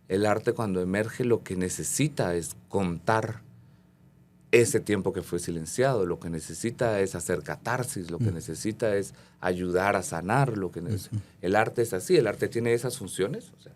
El arte cuando emerge lo que necesita es contar ese tiempo que fue silenciado, lo que necesita es hacer catarsis, lo que necesita es ayudar a sanar, el arte es así, el arte tiene esas funciones. O sea.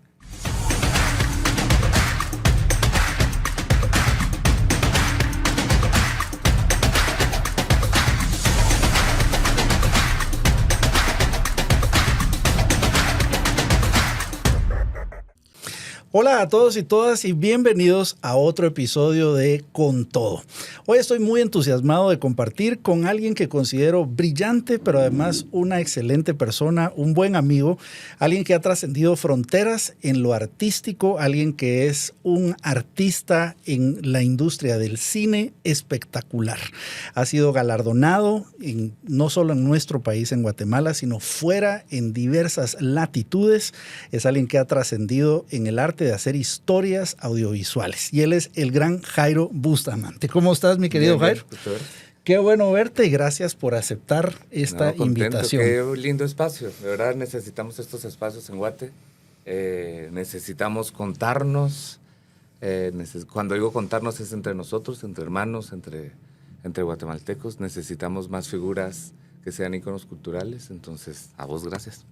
Hola a todos y todas y bienvenidos a otro episodio de Con Todo. Hoy estoy muy entusiasmado de compartir con alguien que considero brillante, pero además una excelente persona, un buen amigo, alguien que ha trascendido fronteras en lo artístico, alguien que es un artista en la industria del cine espectacular. Ha sido galardonado no solo en nuestro país, en Guatemala, sino fuera en diversas latitudes. Es alguien que ha trascendido en el arte de hacer historias audiovisuales. Y él es el gran Jairo Bustamante. ¿Cómo estás, mi querido Jairo? Qué bueno verte y gracias por aceptar esta invitación. Qué lindo espacio. De verdad necesitamos estos espacios en Guate. Necesitamos contarnos. Cuando digo contarnos es entre nosotros, entre hermanos, entre guatemaltecos. Necesitamos más figuras que sean íconos culturales, entonces a vos gracias.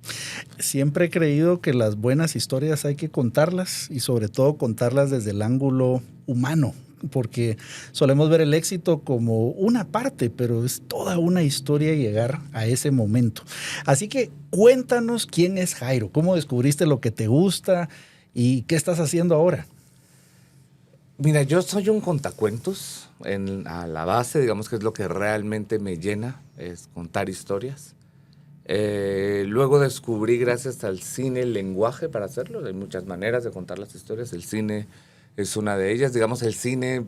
Siempre he creído que las buenas historias hay que contarlas y sobre todo contarlas desde el ángulo humano, porque solemos ver el éxito como una parte, pero es toda una historia llegar a ese momento. Así que cuéntanos quién es Jairo, cómo descubriste lo que te gusta y qué estás haciendo ahora. Mira, yo soy un contacuentos a la base, digamos que es lo que realmente me llena, es contar historias. Luego descubrí, gracias al cine, el lenguaje para hacerlo. Hay muchas maneras de contar las historias. El cine es una de ellas. Digamos, el cine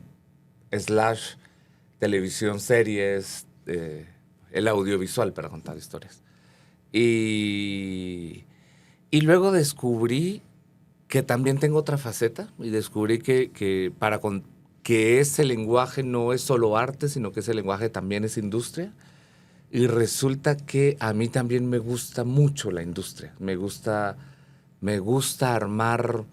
/ televisión, series, el audiovisual para contar historias. Y luego descubrí que también tengo otra faceta y descubrí que ese lenguaje no es solo arte, sino que ese lenguaje también es industria. Y resulta que a mí también me gusta mucho la industria. Me gusta armar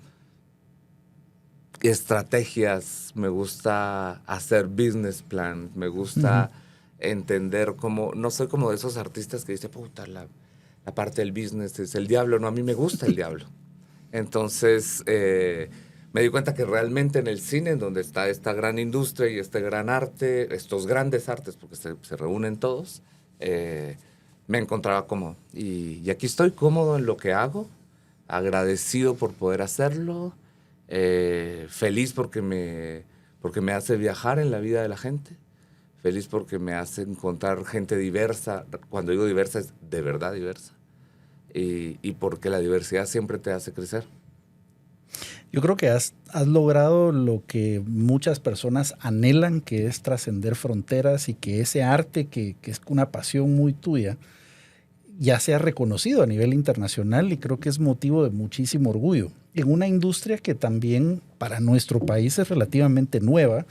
estrategias, me gusta hacer business plans, me gusta entender cómo, no soy como de esos artistas que dicen, puta, la parte del business es el diablo. No, a mí me gusta el diablo. Entonces me di cuenta que realmente en el cine, en donde está esta gran industria y este gran arte, estos grandes artes, porque se reúnen todos, me encontraba cómodo. Y aquí estoy cómodo en lo que hago, agradecido por poder hacerlo, feliz porque me hace viajar en la vida de la gente, feliz porque me hace encontrar gente diversa. Cuando digo diversa, es de verdad diversa. Y porque la diversidad siempre te hace crecer. Yo creo que has logrado lo que muchas personas anhelan, que es trascender fronteras y que ese arte, que es una pasión muy tuya, ya sea reconocido a nivel internacional y creo que es motivo de muchísimo orgullo. En una industria que también para nuestro país es relativamente nueva,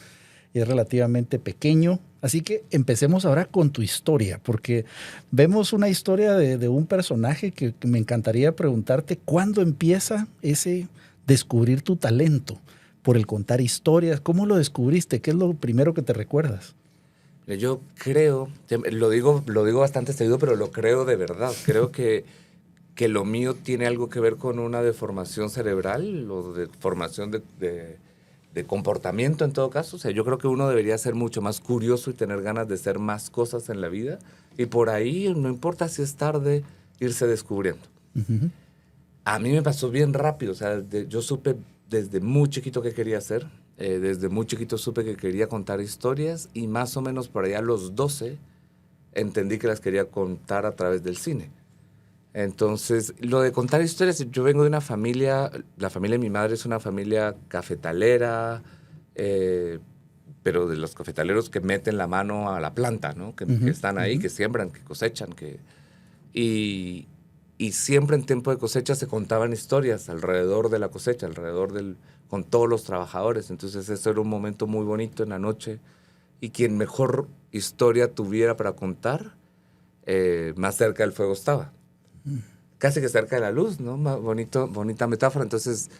es relativamente pequeño. Así que empecemos ahora con tu historia, porque vemos una historia de un personaje que me encantaría preguntarte, ¿cuándo empieza ese descubrir tu talento por el contar historias? ¿Cómo lo descubriste? ¿Qué es lo primero que te recuerdas? Yo creo, lo digo bastante seguido, pero lo creo de verdad. Creo que lo mío tiene algo que ver con una deformación cerebral o deformación de comportamiento en todo caso. O sea, yo creo que uno debería ser mucho más curioso y tener ganas de hacer más cosas en la vida. Y por ahí, no importa si es tarde, irse descubriendo. Uh-huh. A mí me pasó bien rápido. O sea, yo supe desde muy chiquito qué quería hacer. Desde muy chiquito supe que quería contar historias y más o menos por allá a los 12 entendí que las quería contar a través del cine. Entonces, lo de contar historias, yo vengo de una familia, la familia de mi madre es una familia cafetalera, pero de los cafetaleros que meten la mano a la planta, ¿no? Que están ahí, que siembran, que cosechan, y siempre en tiempo de cosecha se contaban historias alrededor de la cosecha, con todos los trabajadores. Entonces, eso era un momento muy bonito en la noche, y quien mejor historia tuviera para contar, más cerca del fuego estaba. Casi que cerca de la luz, ¿no? Bonita metáfora. Entonces,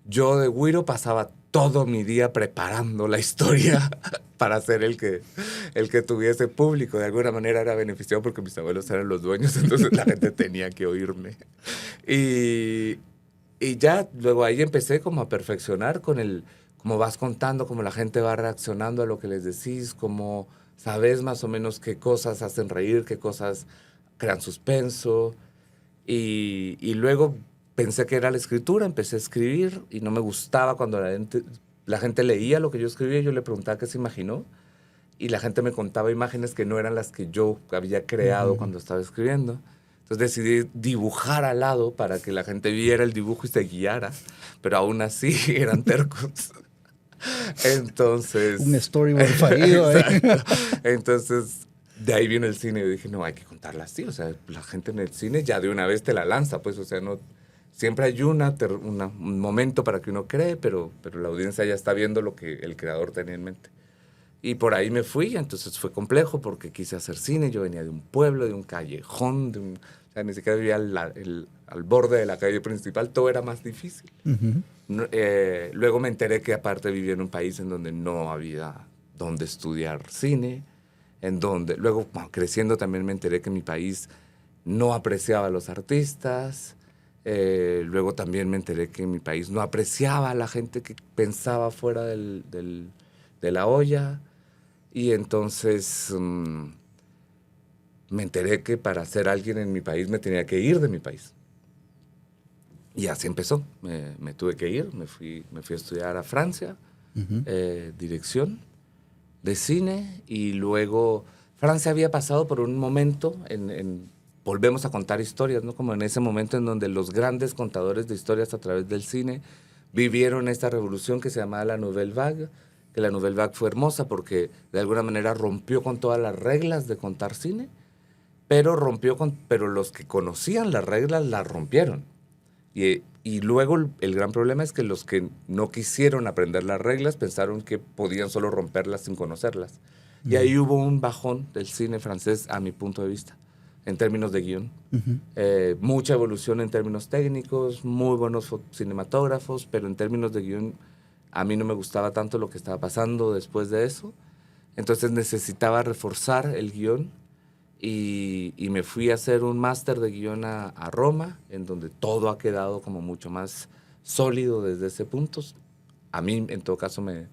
yo de güiro pasaba todo mi día preparando la historia para ser el que tuviese público. De alguna manera era beneficiado porque mis abuelos eran los dueños, entonces la gente tenía que oírme. Y ya luego ahí empecé como a perfeccionar como vas contando, cómo la gente va reaccionando a lo que les decís, cómo sabes más o menos qué cosas hacen reír, qué cosas crean suspenso. Y luego pensé que era la escritura, empecé a escribir y no me gustaba cuando la gente leía lo que yo escribía, yo le preguntaba qué se imaginó y la gente me contaba imágenes que no eran las que yo había creado cuando estaba escribiendo. Entonces decidí dibujar al lado para que la gente viera el dibujo y se guiara, pero aún así eran tercos. Entonces... Un storyboard fallido. Entonces, de ahí vino el cine y dije, no, hay que contarla así. O sea, la gente en el cine ya de una vez te la lanza, pues, o sea, no... Siempre hay un momento para que uno cree, pero la audiencia ya está viendo lo que el creador tenía en mente. Y por ahí me fui, entonces fue complejo porque quise hacer cine. Yo venía de un pueblo, de un callejón, o sea, ni siquiera vivía al borde de la calle principal, todo era más difícil. Luego me enteré que aparte vivía en un país en donde no había donde estudiar cine, luego creciendo también me enteré que mi país no apreciaba a los artistas. Luego también me enteré que mi país no apreciaba a la gente que pensaba fuera de la olla. Y entonces me enteré que para ser alguien en mi país me tenía que ir de mi país. Y así empezó. Me tuve que ir, me fui a estudiar a Francia, dirección de cine. Y luego Francia había pasado por un momento volvemos a contar historias, ¿no? Como en ese momento en donde los grandes contadores de historias a través del cine vivieron esta revolución que se llamaba la Nouvelle Vague, que la Nouvelle Vague fue hermosa porque de alguna manera rompió con todas las reglas de contar cine, pero los que conocían las reglas las rompieron. Y luego el gran problema es que los que no quisieron aprender las reglas pensaron que podían solo romperlas sin conocerlas. Y ahí hubo un bajón del cine francés a mi punto de vista, en términos de guión. Mucha evolución en términos técnicos, muy buenos cinematógrafos, pero en términos de guión a mí no me gustaba tanto lo que estaba pasando después de eso. Entonces necesitaba reforzar el guión y me fui a hacer un máster de guión a Roma, en donde todo ha quedado como mucho más sólido desde ese punto. A mí, en todo caso, me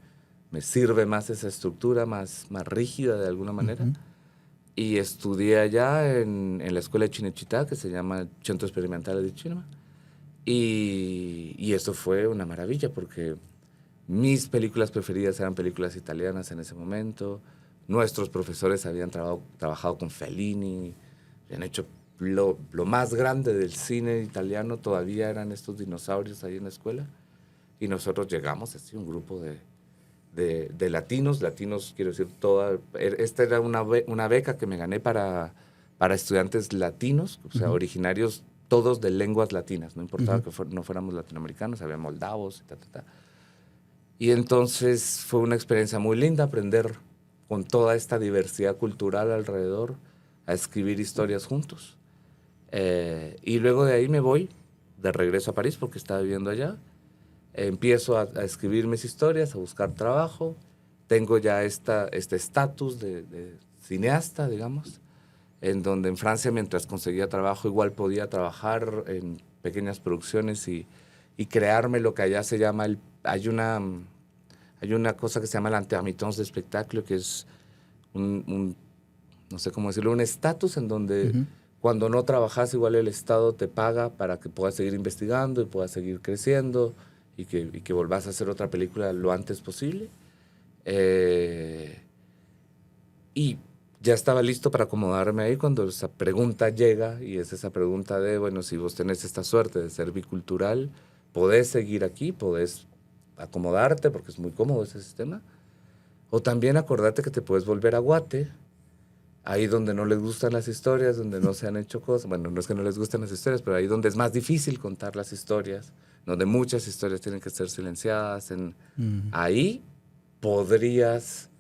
sirve más esa estructura, más rígida de alguna manera. Y estudié allá en la escuela de Cinecittà, que se llama Centro Sperimentale di Cinema. Y eso fue una maravilla, porque mis películas preferidas eran películas italianas en ese momento. Nuestros profesores habían trabajado con Fellini, habían hecho lo más grande del cine italiano, todavía eran estos dinosaurios ahí en la escuela. Y nosotros llegamos, así, un grupo de latinos, quiero decir, esta era una beca que me gané para estudiantes latinos, o sea, originarios todos de lenguas latinas, no importaba que no fuéramos latinoamericanos, había moldavos, y entonces fue una experiencia muy linda aprender con toda esta diversidad cultural alrededor a escribir historias juntos. Y luego de ahí me voy de regreso a París porque estaba viviendo allá. Empiezo a escribir mis historias, a buscar trabajo. Tengo ya este estatus de cineasta, digamos, en donde en Francia, mientras conseguía trabajo, igual podía trabajar en pequeñas producciones y crearme lo que allá se llama hay una cosa que se llama l'intermittence de spectacle, que es no sé cómo decirlo, un estatus en donde cuando no trabajas, igual el Estado te paga para que puedas seguir investigando y puedas seguir creciendo y que volvás a hacer otra película lo antes posible. Y ya estaba listo para acomodarme ahí cuando esa pregunta llega, y es esa pregunta de, bueno, si vos tenés esta suerte de ser bicultural, podés seguir aquí, podés acomodarte porque es muy cómodo ese sistema, o también acordate que te puedes volver a Guate, ahí donde no les gustan las historias, donde no se han hecho cosas, bueno, no es que no les gusten las historias, pero ahí donde es más difícil contar las historias, donde muchas historias tienen que ser silenciadas, ahí podrías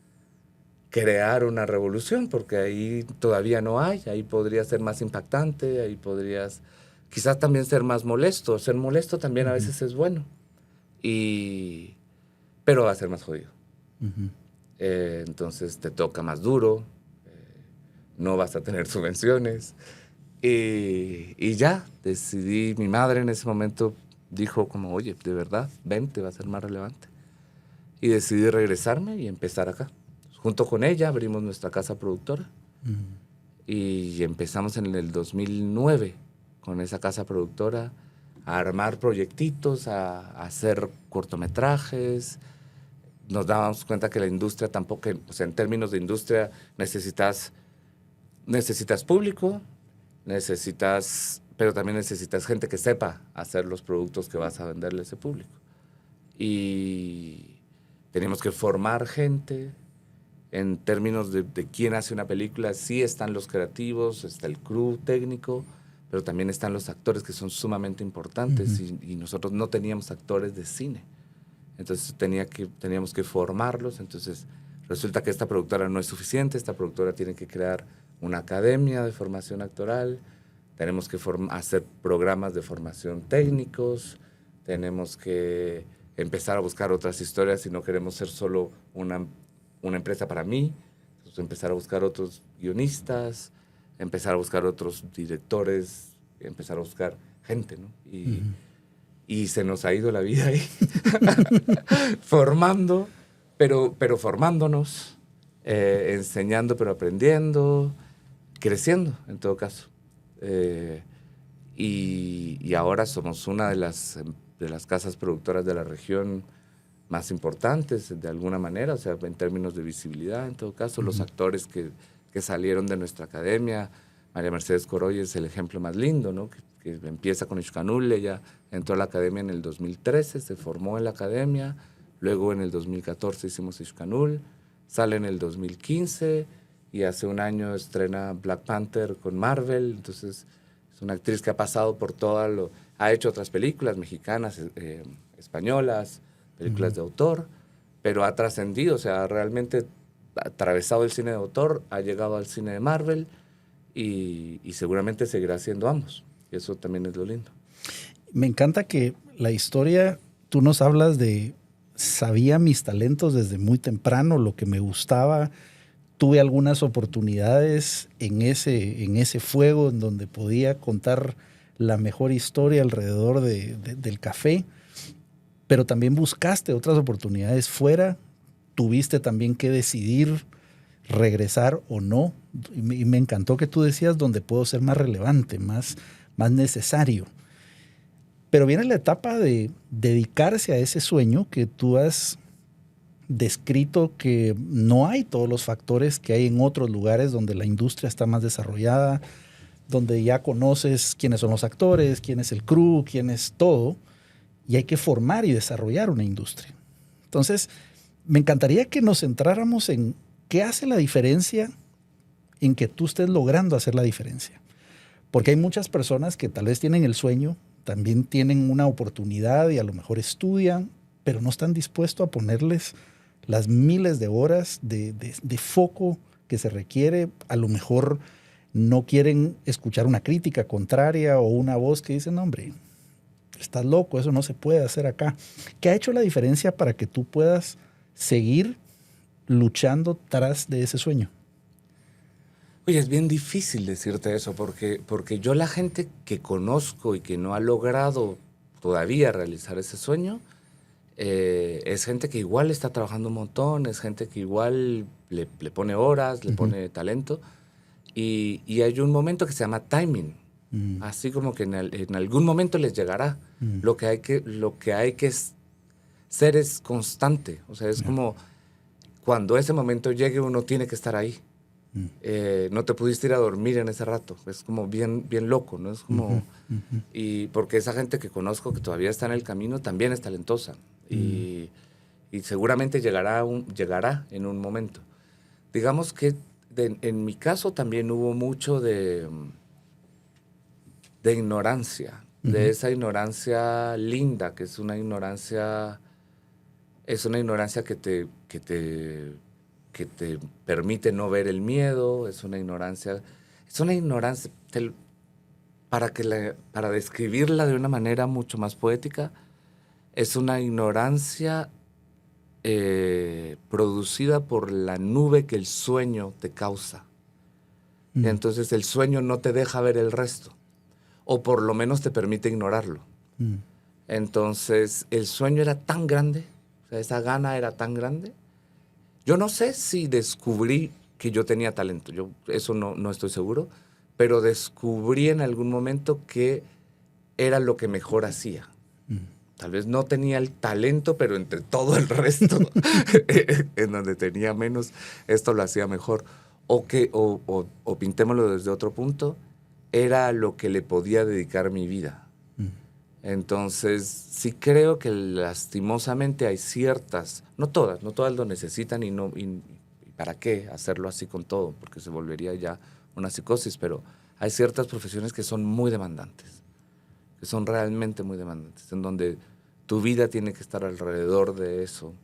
crear una revolución, porque ahí todavía no hay, ahí podría ser más impactante, ahí podrías quizás también ser más molesto. Ser molesto también a veces es bueno. Pero va a ser más jodido. Ujú. Entonces te toca más duro, no vas a tener subvenciones. Y ya, decidí, mi madre en ese momento dijo como, oye, de verdad, vente, va a ser más relevante. Y decidí regresarme y empezar acá. Junto con ella abrimos nuestra casa productora y empezamos en el 2009 con esa casa productora a armar proyectitos, a hacer cortometrajes. Nos dábamos cuenta que la industria tampoco, o sea, en términos de industria necesitas público, pero también necesitas gente que sepa hacer los productos que vas a venderle a ese público. Y teníamos que formar gente en términos de quién hace una película. Sí están los creativos, está el crew técnico, pero también están los actores que son sumamente importantes y nosotros no teníamos actores de cine. Entonces teníamos que formarlos. Entonces resulta que esta productora no es suficiente, esta productora tiene que crear una academia de formación actoral, tenemos que hacer programas de formación técnicos, tenemos que empezar a buscar otras historias y no queremos ser solo una empresa para mí. Entonces, empezar a buscar otros guionistas, empezar a buscar otros directores, empezar a buscar gente, ¿no? Y se nos ha ido la vida ahí, formando, pero formándonos, enseñando, pero aprendiendo, creciendo, en todo caso. Y ahora somos una de las casas productoras de la región más importantes, de alguna manera, o sea, en términos de visibilidad, en todo caso. Los actores que salieron de nuestra academia, María Mercedes Coroy es el ejemplo más lindo, ¿no? Que empieza con Ixcanul, ella entró a la academia en el 2013, se formó en la academia, luego en el 2014 hicimos Ixcanul, sale en el 2015 y hace un año estrena Black Panther con Marvel. Entonces es una actriz que ha pasado por ha hecho otras películas mexicanas, españolas, películas de autor, pero ha trascendido, o sea, realmente ha atravesado el cine de autor, ha llegado al cine de Marvel y seguramente seguirá haciendo ambos. Y eso también es lo lindo. Me encanta que la historia, tú nos hablas de, sabía mis talentos desde muy temprano, lo que me gustaba. Tuve algunas oportunidades en ese fuego en donde podía contar la mejor historia alrededor del café, pero también buscaste otras oportunidades fuera, tuviste también que decidir regresar o no, y me encantó que tú decías donde puedo ser más relevante, más necesario. Pero viene la etapa de dedicarse a ese sueño que tú has descrito, que no hay todos los factores que hay en otros lugares donde la industria está más desarrollada, donde ya conoces quiénes son los actores, quién es el crew, quién es todo, y hay que formar y desarrollar una industria. Entonces, me encantaría que nos centráramos en qué hace la diferencia en que tú estés logrando hacer la diferencia. Porque hay muchas personas que tal vez tienen el sueño, también tienen una oportunidad y a lo mejor estudian, pero no están dispuestos a ponerles las miles de horas de foco que se requiere. A lo mejor no quieren escuchar una crítica contraria o una voz que dice, no, hombre, estás loco, eso no se puede hacer acá. ¿Qué ha hecho la diferencia para que tú puedas seguir luchando tras de ese sueño? Oye, es bien difícil decirte eso porque yo la gente que conozco y que no ha logrado todavía realizar ese sueño, es gente que igual está trabajando un montón, es gente que igual le pone horas, le pone talento, y hay un momento que se llama timing, así como que en algún momento les llegará. Lo que hay que ser es constante, o sea, es como cuando ese momento llegue uno tiene que estar ahí. No te pudiste ir a dormir en ese rato, es como bien loco, ¿no? Es como, y porque esa gente que conozco que todavía está en el camino también es talentosa y seguramente llegará en un momento. Digamos que en mi caso también hubo mucho de ignorancia, de esa ignorancia linda, que es una ignorancia que te permite no ver el miedo, es una ignorancia para describirla de una manera mucho más poética, es una ignorancia producida por la nube que el sueño te causa. Entonces el sueño no te deja ver el resto, o por lo menos te permite ignorarlo. Entonces el sueño era tan grande, o sea, esa gana era tan grande. Yo no sé si descubrí que yo tenía talento, yo eso no estoy seguro, pero descubrí en algún momento que era lo que mejor hacía. Tal vez no tenía el talento, pero entre todo el resto, en donde tenía menos, esto lo hacía mejor. O pintémoslo desde otro punto, era lo que le podía dedicar mi vida. Entonces, sí creo que lastimosamente hay ciertas, no todas lo necesitan y ¿para qué hacerlo así con todo? Porque se volvería ya una psicosis, pero hay ciertas profesiones que son muy demandantes, que son realmente muy demandantes, en donde tu vida tiene que estar alrededor de eso.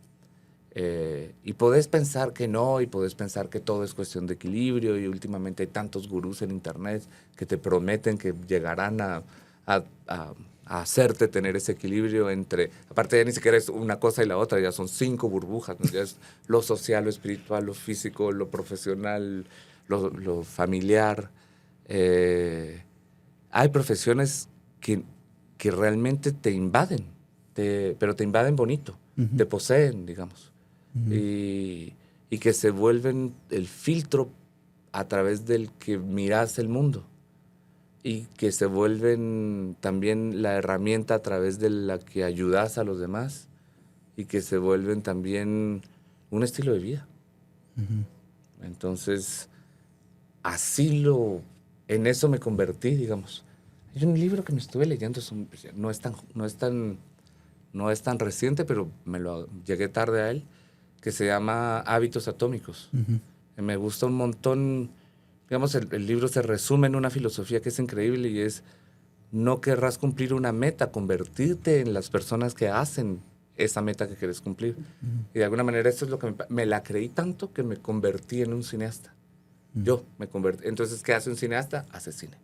Y podés pensar que no, y podés pensar que todo es cuestión de equilibrio, y últimamente hay tantos gurús en internet que te prometen que llegarán a hacerte tener ese equilibrio entre, aparte ya ni siquiera es una cosa y la otra, ya son 5 burbujas, ¿no? Ya es lo social, lo espiritual, lo físico, lo profesional, lo familiar. Hay profesiones que realmente te invaden, pero te invaden bonito, te poseen, digamos, y que se vuelven el filtro a través del que miras el mundo, y que se vuelven también la herramienta a través de la que ayudas a los demás, y que se vuelven también un estilo de vida. Entonces, en eso me convertí, digamos. Hay un libro que me estuve leyendo, no es tan reciente, pero llegué tarde a él, que se llama Hábitos Atómicos. Me gusta un montón. Digamos, el libro se resume en una filosofía que es increíble, y es: no querrás cumplir una meta, convertirte en las personas que hacen esa meta que quieres cumplir. Y de alguna manera esto es lo que me la creí tanto que me convertí en un cineasta. Yo me convertí. Entonces, ¿qué hace un cineasta? Hace cine.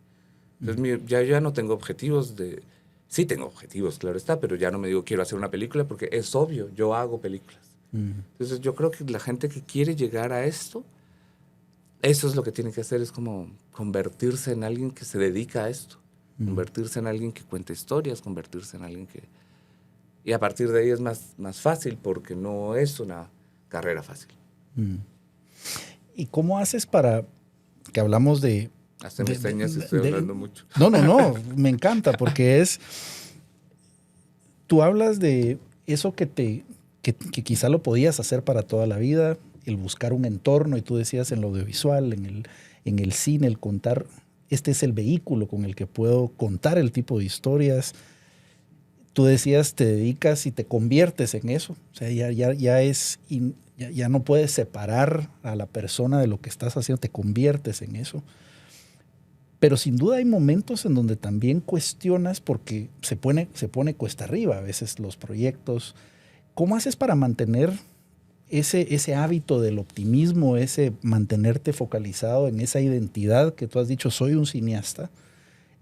Entonces, ya no tengo objetivos de... Sí tengo objetivos, claro está, pero ya no me digo quiero hacer una película, porque es obvio, yo hago películas. Entonces, yo creo que la gente que quiere llegar a esto, eso es lo que tiene que hacer, es como convertirse en alguien que se dedica a esto, convertirse en alguien que cuenta historias, convertirse en alguien que... Y a partir de ahí es más fácil, porque no es una carrera fácil. ¿Y cómo haces para, que hablamos de... Haceme señas si estoy hablando mucho. No, me encanta, porque tú hablas de eso que quizá lo podías hacer para toda la vida, el buscar un entorno, y tú decías en lo audiovisual, en el cine, el contar, este es el vehículo con el que puedo contar el tipo de historias. Tú decías, te dedicas y te conviertes en eso. O sea, ya no puedes separar a la persona de lo que estás haciendo, te conviertes en eso. Pero sin duda hay momentos en donde también cuestionas, porque se pone cuesta arriba a veces los proyectos. ¿Cómo haces para mantener ese hábito del optimismo, ese mantenerte focalizado en esa identidad que tú has dicho, soy un cineasta,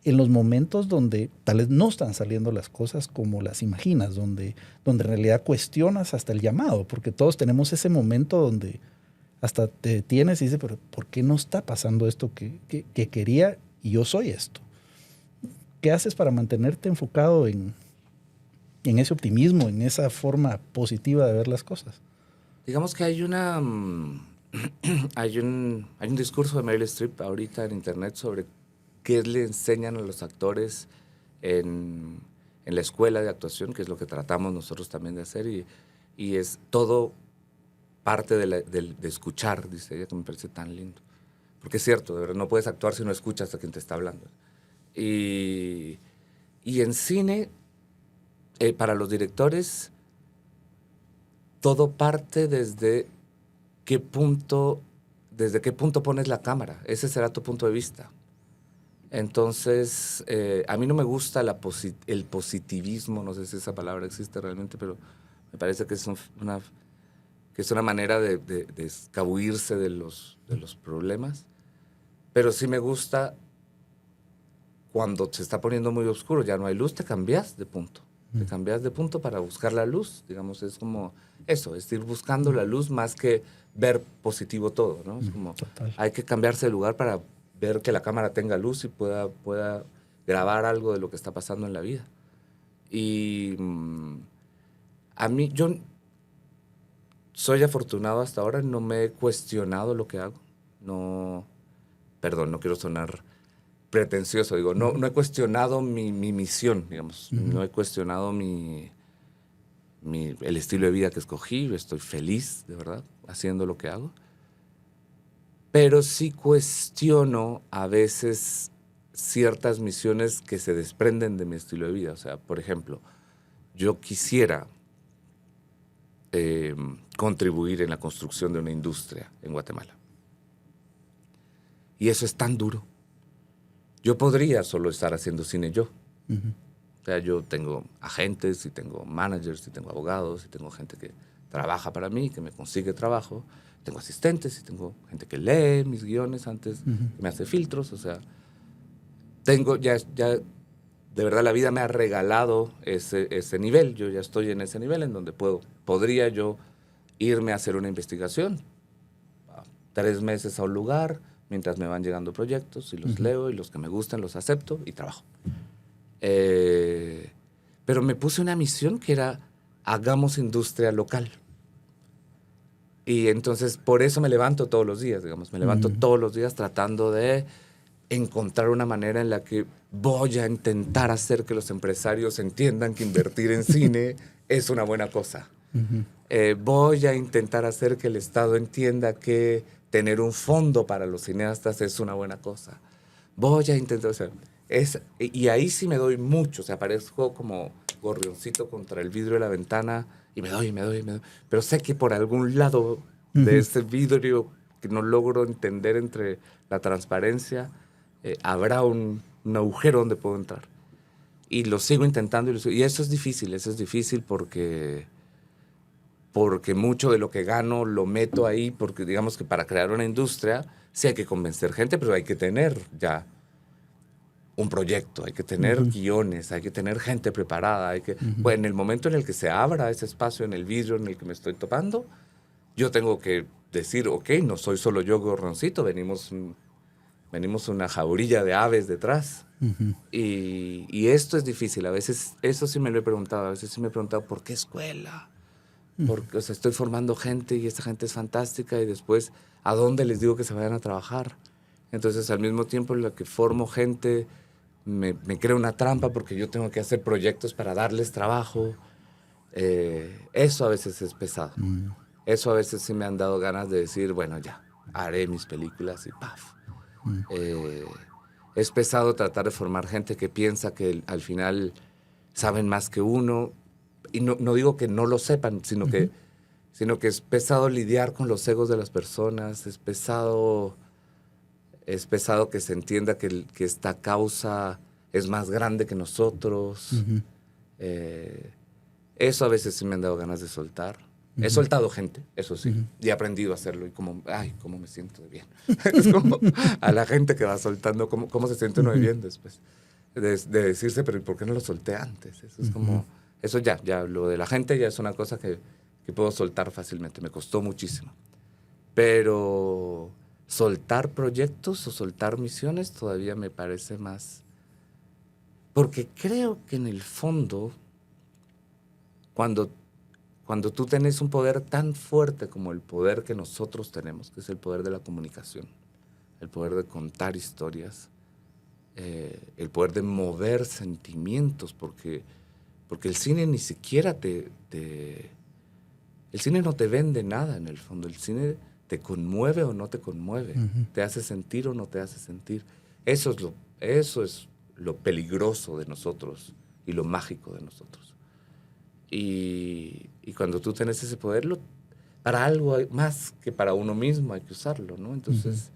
en los momentos donde tal vez no están saliendo las cosas como las imaginas, donde en realidad cuestionas hasta el llamado? Porque todos tenemos ese momento donde hasta te detienes y dices, pero ¿por qué no está pasando esto que quería y yo soy esto? ¿Qué haces para mantenerte enfocado en ese optimismo, en esa forma positiva de ver las cosas? Digamos que hay hay un discurso de Meryl Streep ahorita en internet sobre qué le enseñan a los actores en la escuela de actuación, que es lo que tratamos nosotros también de hacer, y es todo parte de escuchar, dice ella, que me parece tan lindo. Porque es cierto, de verdad, no puedes actuar si no escuchas a quien te está hablando. Y en cine, para los directores, todo parte desde qué punto pones la cámara. Ese será tu punto de vista. Entonces, a mí no me gusta el positivismo, no sé si esa palabra existe realmente, pero me parece que es una manera de escabullirse de los problemas. Pero sí me gusta cuando se está poniendo muy oscuro, ya no hay luz, te cambias de punto. Te cambias de punto para buscar la luz, digamos, es como eso, es ir buscando la luz más que ver positivo todo, ¿no? Es como, Total. hay que cambiarse de lugar para ver que la cámara tenga luz y pueda grabar algo de lo que está pasando en la vida. Y a mí, yo soy afortunado hasta ahora, no me he cuestionado lo que hago. No, perdón, no quiero sonar pretencioso, digo, no he cuestionado mi misión, digamos, no he cuestionado el estilo de vida que escogí, estoy feliz, de verdad, haciendo lo que hago, pero sí cuestiono a veces ciertas misiones que se desprenden de mi estilo de vida. O sea, por ejemplo, yo quisiera contribuir en la construcción de una industria en Guatemala. Y eso es tan duro. Yo podría solo estar haciendo cine yo. O sea, yo tengo agentes y tengo managers y tengo abogados y tengo gente que trabaja para mí, que me consigue trabajo. Tengo asistentes y tengo gente que lee mis guiones antes, que me hace filtros. O sea, tengo ya de verdad la vida me ha regalado ese nivel. Yo ya estoy en ese nivel en donde podría yo irme a hacer una investigación 3 meses a un lugar, mientras me van llegando proyectos y los leo y los que me gustan los acepto y trabajo. Pero me puse una misión que era hagamos industria local. Y entonces por eso me levanto todos los días, digamos, me levanto todos los días tratando de encontrar una manera en la que voy a intentar hacer que los empresarios entiendan que invertir en cine es una buena cosa. Voy a intentar hacer que el Estado entienda que tener un fondo para los cineastas es una buena cosa. Voy a intentar hacer... y ahí sí me doy mucho, o sea, parezco como gorrioncito contra el vidrio de la ventana y me doy. Pero sé que por algún lado de ese vidrio que no logro entender entre la transparencia, habrá un agujero donde puedo entrar. Y lo sigo intentando y eso es difícil porque mucho de lo que gano lo meto ahí, porque digamos que para crear una industria sí hay que convencer gente, pero hay que tener ya un proyecto, hay que tener guiones, hay que tener gente preparada, bueno, en el momento en el que se abra ese espacio en el vidrio en el que me estoy topando, yo tengo que decir, ok, no soy solo yo gorroncito, venimos una jaulilla de aves detrás. Y esto es difícil, a veces, eso sí me lo he preguntado, a veces sí me he preguntado, ¿por qué escuela? Porque, o sea, estoy formando gente y esta gente es fantástica y después, ¿a dónde les digo que se vayan a trabajar? Entonces, al mismo tiempo en la que formo gente, me creo una trampa porque yo tengo que hacer proyectos para darles trabajo. Eso a veces es pesado. Eso a veces sí me han dado ganas de decir, bueno, ya, haré mis películas y ¡paf! Es pesado tratar de formar gente que piensa que al final saben más que uno. Y no digo que no lo sepan, sino que es pesado lidiar con los egos de las personas, es pesado que se entienda que esta causa es más grande que nosotros. Eso a veces sí me han dado ganas de soltar. He soltado gente, eso sí, y he aprendido a hacerlo. Y como, ay, cómo me siento de bien. Es como a la gente que va soltando, cómo se siente uno de bien después. De decirse, pero ¿por qué no lo solté antes? Eso es como, eso ya, lo de la gente ya es una cosa que puedo soltar fácilmente. Me costó muchísimo. Pero soltar proyectos o soltar misiones todavía me parece más. Porque creo que en el fondo, cuando tú tenés un poder tan fuerte como el poder que nosotros tenemos, que es el poder de la comunicación, el poder de contar historias, el poder de mover sentimientos, porque el cine ni siquiera el cine no te vende nada en el fondo, el cine te conmueve o no te conmueve, te hace sentir o no te hace sentir. Eso es lo peligroso de nosotros y lo mágico de nosotros. Y cuando tú tienes ese poder, para algo más que para uno mismo hay que usarlo, ¿no? Entonces,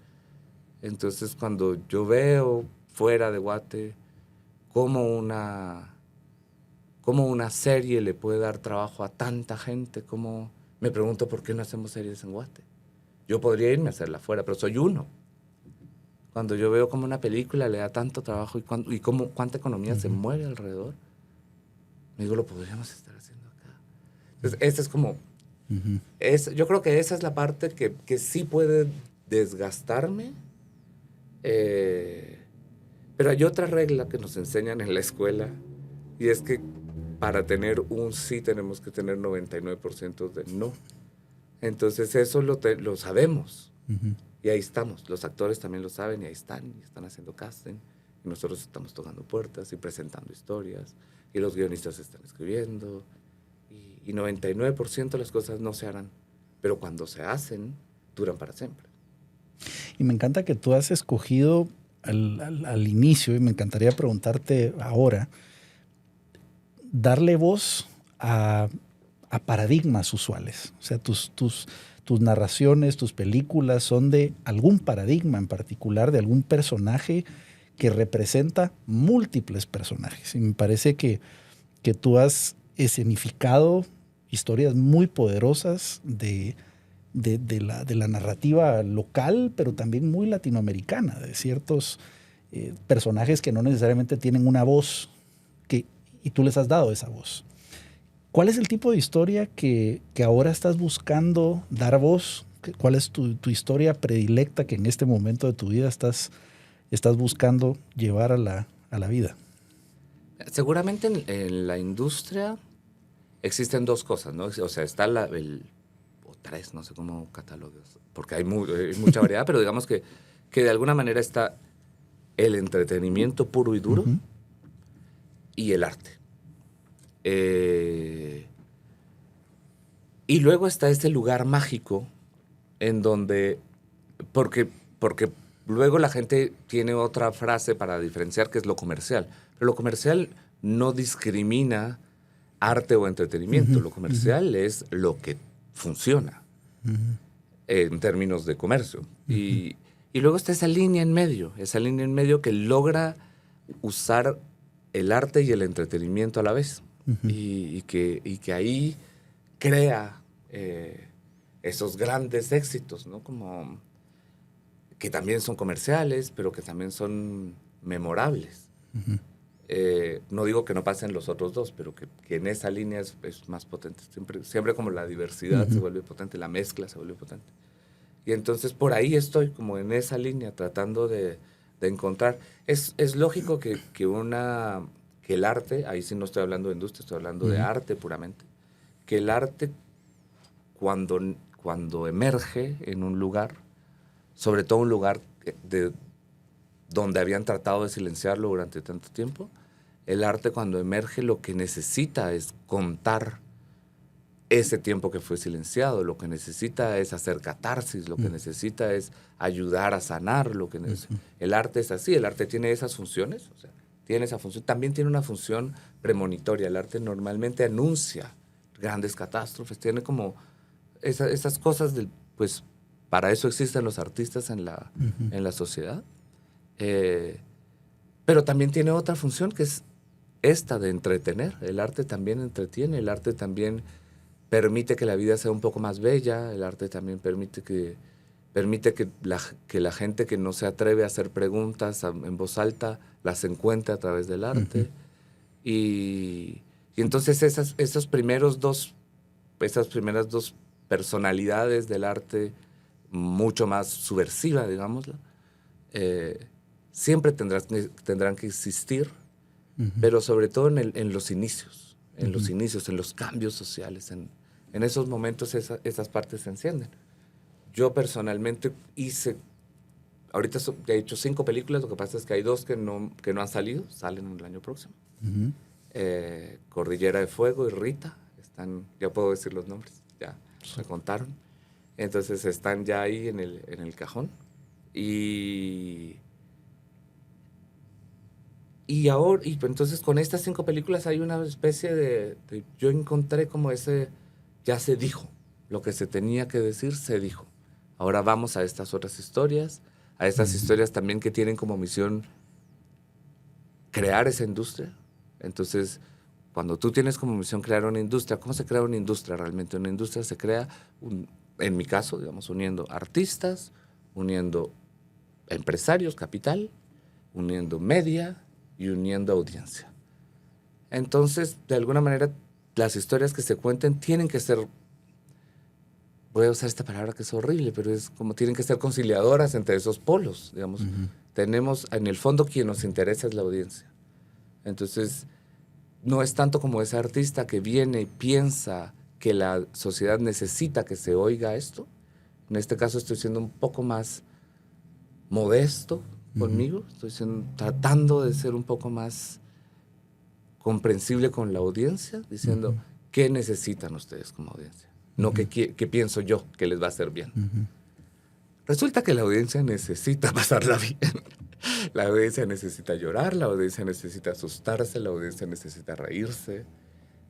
cuando yo veo fuera de Guate cómo una serie le puede dar trabajo a tanta gente, me pregunto por qué no hacemos series en Guate. Yo podría irme a hacerla afuera, pero soy uno. Cuando yo veo cómo una película le da tanto trabajo y cuánta economía se mueve alrededor, Me digo, lo podríamos estar haciendo acá. Entonces, esa es como... yo creo que esa es la parte que sí puede desgastarme. Pero hay otra regla que nos enseñan en la escuela, y es que para tener un sí tenemos que tener 99% de no. Entonces eso lo sabemos. Y ahí estamos. Los actores también lo saben y ahí están haciendo casting. Y nosotros estamos tocando puertas y presentando historias. Y los guionistas están escribiendo. Y 99% de las cosas no se harán. Pero cuando se hacen, duran para siempre. Y me encanta que tú has escogido al inicio, y me encantaría preguntarte ahora, darle voz a paradigmas usuales. O sea, tus narraciones, tus películas son de algún paradigma en particular, de algún personaje que representa múltiples personajes. Y me parece que tú has escenificado historias muy poderosas de la narrativa local, pero también muy latinoamericana, de ciertos personajes que no necesariamente tienen una voz, y tú les has dado esa voz. ¿Cuál es el tipo de historia que ahora estás buscando dar voz? ¿Cuál es tu historia predilecta que en este momento de tu vida estás buscando llevar a la vida? Seguramente en la industria existen dos cosas, ¿no? O sea, está o tres, no sé cómo catalogas, porque hay mucha variedad, pero digamos que de alguna manera está el entretenimiento puro y duro y el arte. Y luego está este lugar mágico en donde, porque luego la gente tiene otra frase para diferenciar, que es lo comercial. Pero lo comercial no discrimina arte o entretenimiento. Lo comercial es lo que funciona en términos de comercio. Y luego está esa línea en medio que logra usar el arte y el entretenimiento a la vez. Y que ahí crea esos grandes éxitos, ¿no? Como que también son comerciales, pero que también son memorables. No digo que no pasen los otros dos, pero que en esa línea es más potente. Siempre como la diversidad se vuelve potente, la mezcla se vuelve potente. Y entonces por ahí estoy como en esa línea tratando de encontrar. Es lógico que el arte, ahí sí no estoy hablando de industria, estoy hablando de arte puramente, que el arte cuando emerge en un lugar, sobre todo un lugar donde habían tratado de silenciarlo durante tanto tiempo, el arte cuando emerge lo que necesita es contar ese tiempo que fue silenciado, lo que necesita es hacer catarsis, lo que necesita es ayudar a sanar, el arte es así, el arte tiene esas funciones, o sea, tiene esa función, también tiene una función premonitoria, el arte normalmente anuncia grandes catástrofes, tiene como esas cosas, pues para eso existen los artistas en la sociedad, pero también tiene otra función que es esta de entretener. El arte también entretiene, el arte también permite que la vida sea un poco más bella, el arte también permite que la gente que no se atreve a hacer preguntas en voz alta las encuentre a través del arte. Y entonces esas primeras dos personalidades del arte, mucho más subversiva, digámoslo, siempre tendrán que existir, pero sobre todo en los inicios, en los cambios sociales, en esos momentos esas partes se encienden. Yo personalmente ahorita he hecho 5 películas, lo que pasa es que hay 2 que no han salido, salen el año próximo. Cordillera de Fuego y Rita, ya puedo decir los nombres, ya me contaron. Entonces están ya ahí en el cajón. Y entonces con estas 5 películas hay una especie de yo encontré como ya se dijo, lo que se tenía que decir se dijo. Ahora vamos a estas otras historias, a estas historias también que tienen como misión crear esa industria. Entonces, cuando tú tienes como misión crear una industria, ¿cómo se crea una industria realmente? Una industria se crea, en mi caso, digamos, uniendo artistas, uniendo empresarios, capital, uniendo media y uniendo audiencia. Entonces, de alguna manera, las historias que se cuenten tienen que ser, voy a usar esta palabra que es horrible, pero es como tienen que ser conciliadoras entre esos polos, digamos. Tenemos, en el fondo, quien nos interesa es la audiencia. Entonces, no es tanto como ese artista que viene y piensa que la sociedad necesita que se oiga esto. En este caso estoy siendo un poco más modesto conmigo, tratando de ser un poco más comprensible con la audiencia, diciendo, ¿qué necesitan ustedes como audiencia? No qué pienso yo que les va a hacer bien. Resulta que la audiencia necesita pasarla bien. La audiencia necesita llorar, la audiencia necesita asustarse, la audiencia necesita reírse.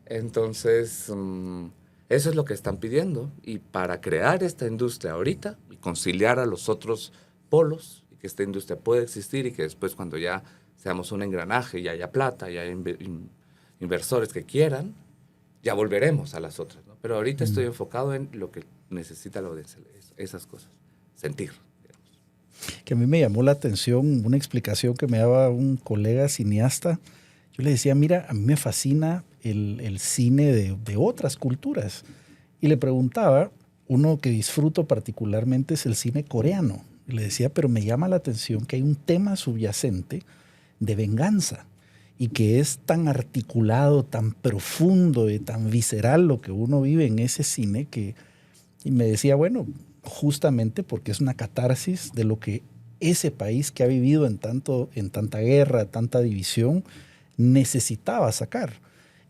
Entonces, eso es lo que están pidiendo. Y para crear esta industria ahorita y conciliar a los otros polos, y que esta industria pueda existir y que después cuando ya seamos un engranaje y haya plata y haya inversores que quieran, ya volveremos a las otras, ¿no? Pero ahorita estoy enfocado en lo que necesita la audiencia, esas cosas, sentir. Que a mí me llamó la atención una explicación que me daba un colega cineasta. Yo le decía, mira, a mí me fascina el cine de otras culturas. Y le preguntaba, uno que disfruto particularmente es el cine coreano. Y le decía, pero me llama la atención que hay un tema subyacente de venganza y que es tan articulado, tan profundo y tan visceral lo que uno vive en ese cine que... Y me decía, bueno, justamente porque es una catarsis de lo que ese país que ha vivido en tanta guerra, tanta división, necesitaba sacar.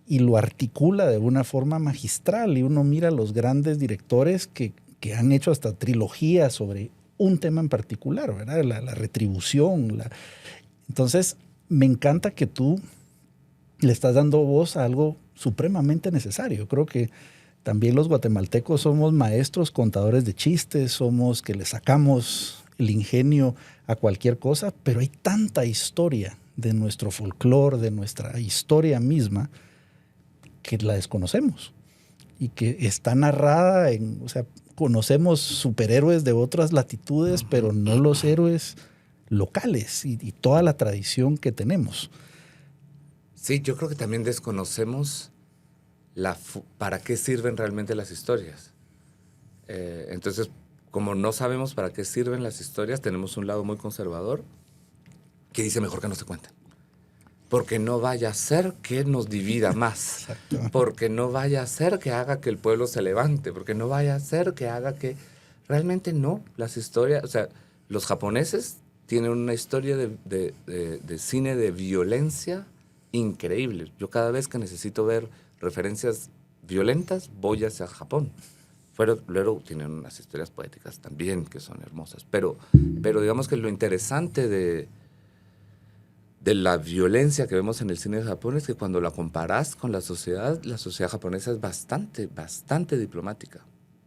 Y lo articula de una forma magistral. Y uno mira a los grandes directores que han hecho hasta trilogías sobre un tema en particular, ¿verdad? La retribución. Entonces, me encanta que tú le estás dando voz a algo supremamente necesario. Creo que también los guatemaltecos somos maestros contadores de chistes, somos que le sacamos el ingenio a cualquier cosa, pero hay tanta historia de nuestro folclore, de nuestra historia misma, que la desconocemos y que está narrada o sea, conocemos superhéroes de otras latitudes, pero no los héroes locales y toda la tradición que tenemos. Sí, yo creo que también desconocemos para qué sirven realmente las historias. Entonces, como no sabemos para qué sirven las historias, tenemos un lado muy conservador que dice mejor que no se cuenten. Porque no vaya a ser que nos divida más. Exacto. Porque no vaya a ser que haga que el pueblo se levante. Porque no vaya a ser que haga que... Realmente no. Las historias... O sea, los japoneses tienen una historia de cine de violencia increíble. Yo cada vez que necesito ver referencias violentas, voy hacia Japón. Luego tienen unas historias poéticas también que son hermosas. Pero digamos que lo interesante de la violencia que vemos en el cine de Japón es que cuando la comparas con la sociedad japonesa es bastante diplomática.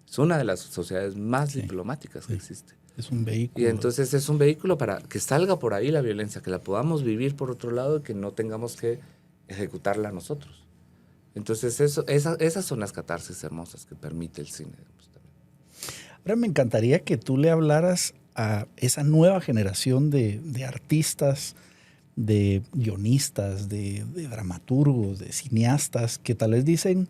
Es una de las sociedades más diplomáticas que existe. Es un vehículo. Y entonces es un vehículo para que salga por ahí la violencia, que la podamos vivir por otro lado y que no tengamos que ejecutarla nosotros. Entonces esas son las catarsis hermosas que permite el cine. Ahora me encantaría que tú le hablaras a esa nueva generación de artistas, de guionistas, de dramaturgos, de cineastas, que tal vez dicen,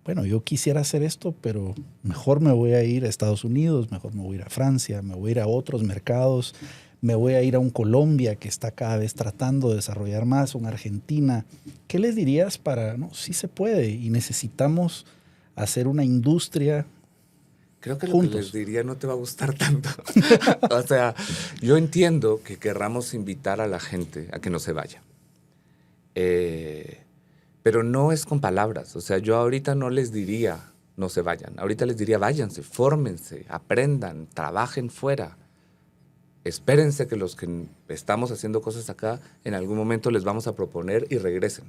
bueno, yo quisiera hacer esto, pero mejor me voy a ir a Estados Unidos, mejor me voy a ir a Francia, me voy a ir a otros mercados, me voy a ir a un Colombia que está cada vez tratando de desarrollar más, una Argentina. ¿Qué les dirías para, no, sí se puede y necesitamos hacer una industria? Creo que lo que les diría no te va a gustar tanto. O sea, yo entiendo que querramos invitar a la gente a que no se vaya. Pero no es con palabras. O sea, yo ahorita no les diría no se vayan. Ahorita les diría váyanse, fórmense, aprendan, trabajen fuera. Espérense que los que estamos haciendo cosas acá, en algún momento les vamos a proponer y regresen.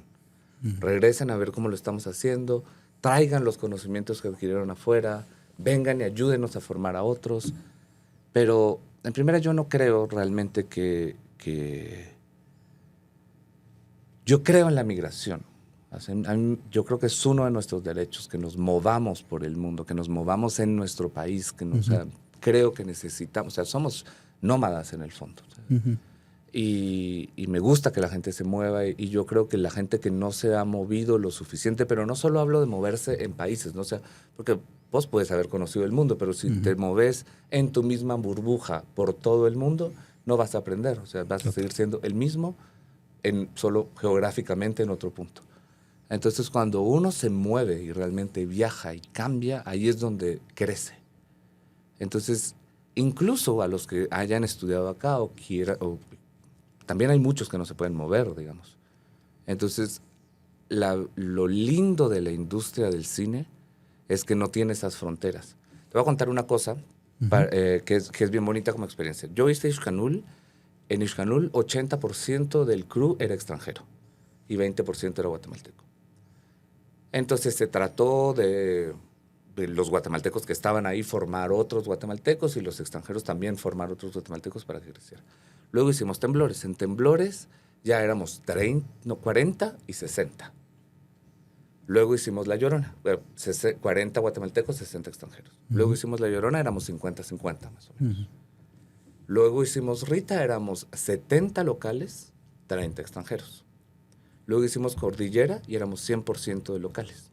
Regresen a ver cómo lo estamos haciendo, traigan los conocimientos que adquirieron afuera, vengan y ayúdenos a formar a otros. Pero, en primera, yo no creo realmente que yo creo en la migración. Yo creo que es uno de nuestros derechos, que nos movamos por el mundo, que nos movamos en nuestro país. O sea, creo que necesitamos, o sea, somos nómadas en el fondo. y me gusta que la gente se mueva y yo creo que la gente que no se ha movido lo suficiente, pero no solo hablo de moverse en países, ¿no? O sea, porque vos puedes haber conocido el mundo, pero si te moves en tu misma burbuja por todo el mundo, no vas a aprender, o sea, vas a seguir siendo el mismo, solo geográficamente en otro punto. Entonces, cuando uno se mueve y realmente viaja y cambia, ahí es donde crece. Entonces, incluso a los que hayan estudiado acá también hay muchos que no se pueden mover, digamos. Entonces, lo lindo de la industria del cine es que no tiene esas fronteras. Te voy a contar una cosa que es bien bonita como experiencia. Yo hice Ixcanul. En Ixcanul, 80% del crew era extranjero y 20% era guatemalteco. Entonces, se trató de los guatemaltecos que estaban ahí formar otros guatemaltecos y los extranjeros también formar otros guatemaltecos para que creciera. Luego hicimos Temblores. En Temblores ya éramos 40 y 60. Luego hicimos La Llorona. 40 guatemaltecos, 60 extranjeros. Luego hicimos La Llorona, éramos 50-50 más o menos. Luego hicimos Rita, éramos 70 locales, 30 extranjeros. Luego hicimos Cordillera y éramos 100% de locales.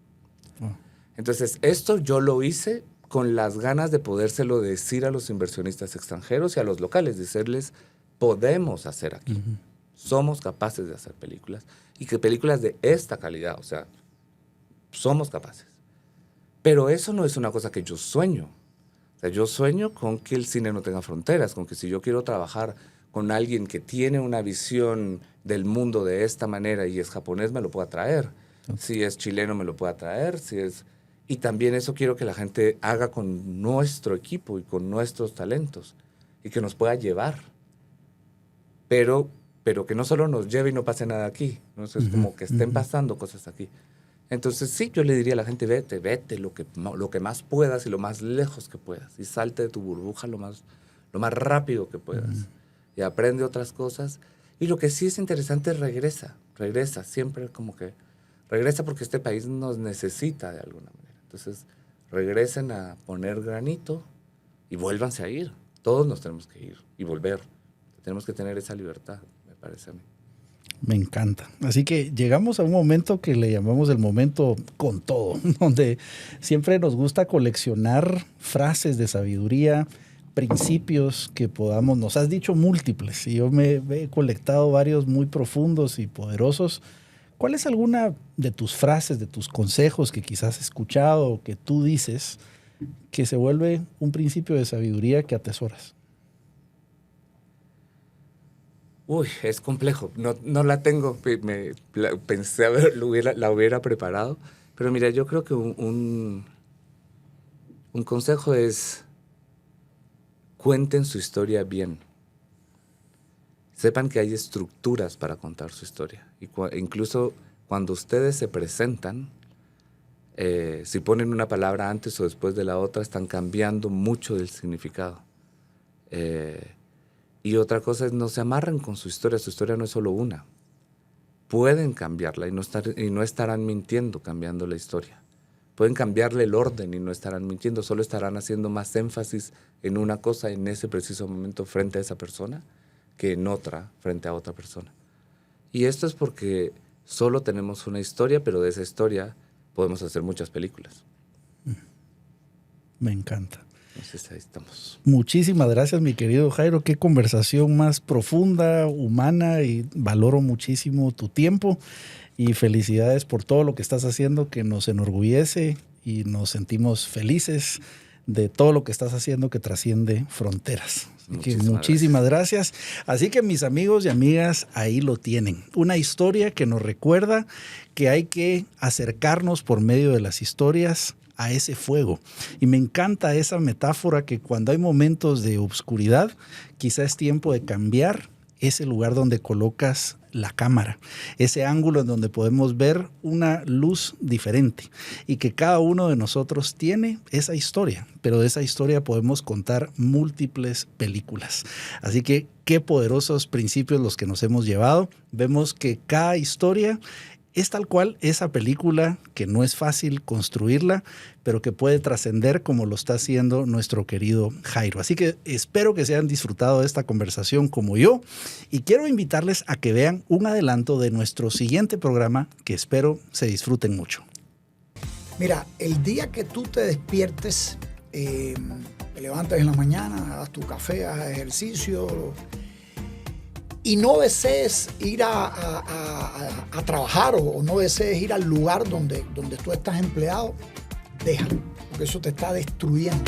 Entonces, esto yo lo hice con las ganas de podérselo decir a los inversionistas extranjeros y a los locales, decirles, podemos hacer aquí. Somos capaces de hacer películas y que películas de esta calidad, o sea, somos capaces. Pero eso no es una cosa que yo sueño. O sea, yo sueño con que el cine no tenga fronteras, con que si yo quiero trabajar con alguien que tiene una visión del mundo de esta manera y es japonés, me lo pueda traer. Si es chileno, me lo pueda traer. Y también eso quiero que la gente haga con nuestro equipo y con nuestros talentos y que nos pueda llevar. Pero que no solo nos lleve y no pase nada aquí. ¿No? Es como que estén pasando cosas aquí. Entonces, sí, yo le diría a la gente, vete lo que más puedas y lo más lejos que puedas. Y salte de tu burbuja lo más rápido que puedas. Y aprende otras cosas. Y lo que sí es interesante es regresa. Siempre como que regresa porque este país nos necesita de alguna manera. Entonces, regresen a poner granito y vuélvanse a ir. Todos nos tenemos que ir y volver. Tenemos que tener esa libertad, me parece a mí. Me encanta. Así que llegamos a un momento que le llamamos el momento con todo, donde siempre nos gusta coleccionar frases de sabiduría, principios que podamos, nos has dicho múltiples, y yo me he colectado varios muy profundos y poderosos. ¿Cuál es alguna de tus frases, de tus consejos que quizás has escuchado o que tú dices que se vuelve un principio de sabiduría que atesoras? Uy, es complejo. No la tengo. Pensé la hubiera preparado. Pero mira, yo creo que un consejo es cuenten su historia bien. Sepan que hay estructuras para contar su historia. Incluso cuando ustedes se presentan, si ponen una palabra antes o después de la otra, están cambiando mucho del significado. Y otra cosa es no se amarren con su historia no es solo una. Pueden cambiarla y no estarán mintiendo cambiando la historia. Pueden cambiarle el orden y no estarán mintiendo, solo estarán haciendo más énfasis en una cosa en ese preciso momento frente a esa persona que en otra frente a otra persona. Y esto es porque solo tenemos una historia, pero de esa historia podemos hacer muchas películas. Me encanta. Entonces ahí estamos. Muchísimas gracias, mi querido Jairo. Qué conversación más profunda, humana, y valoro muchísimo tu tiempo y felicidades por todo lo que estás haciendo, que nos enorgullece y nos sentimos felices de todo lo que estás haciendo que trasciende fronteras. Muchísimas gracias. Así que mis amigos y amigas, ahí lo tienen. Una historia que nos recuerda que hay que acercarnos por medio de las historias a ese fuego. Y me encanta esa metáfora que cuando hay momentos de obscuridad, quizá es tiempo de cambiar ese lugar donde colocas la cámara, ese ángulo en donde podemos ver una luz diferente y que cada uno de nosotros tiene esa historia, pero de esa historia podemos contar múltiples películas. Así que qué poderosos principios los que nos hemos llevado. Vemos que cada historia es tal cual esa película que no es fácil construirla, pero que puede trascender como lo está haciendo nuestro querido Jairo. Así que espero que se hayan disfrutado de esta conversación como yo y quiero invitarles a que vean un adelanto de nuestro siguiente programa que espero se disfruten mucho. Mira, el día que tú te despiertes, te levantas en la mañana, hagas tu café, hagas ejercicio y no desees ir a trabajar o no desees ir al lugar donde tú estás empleado, déjalo, porque eso te está destruyendo.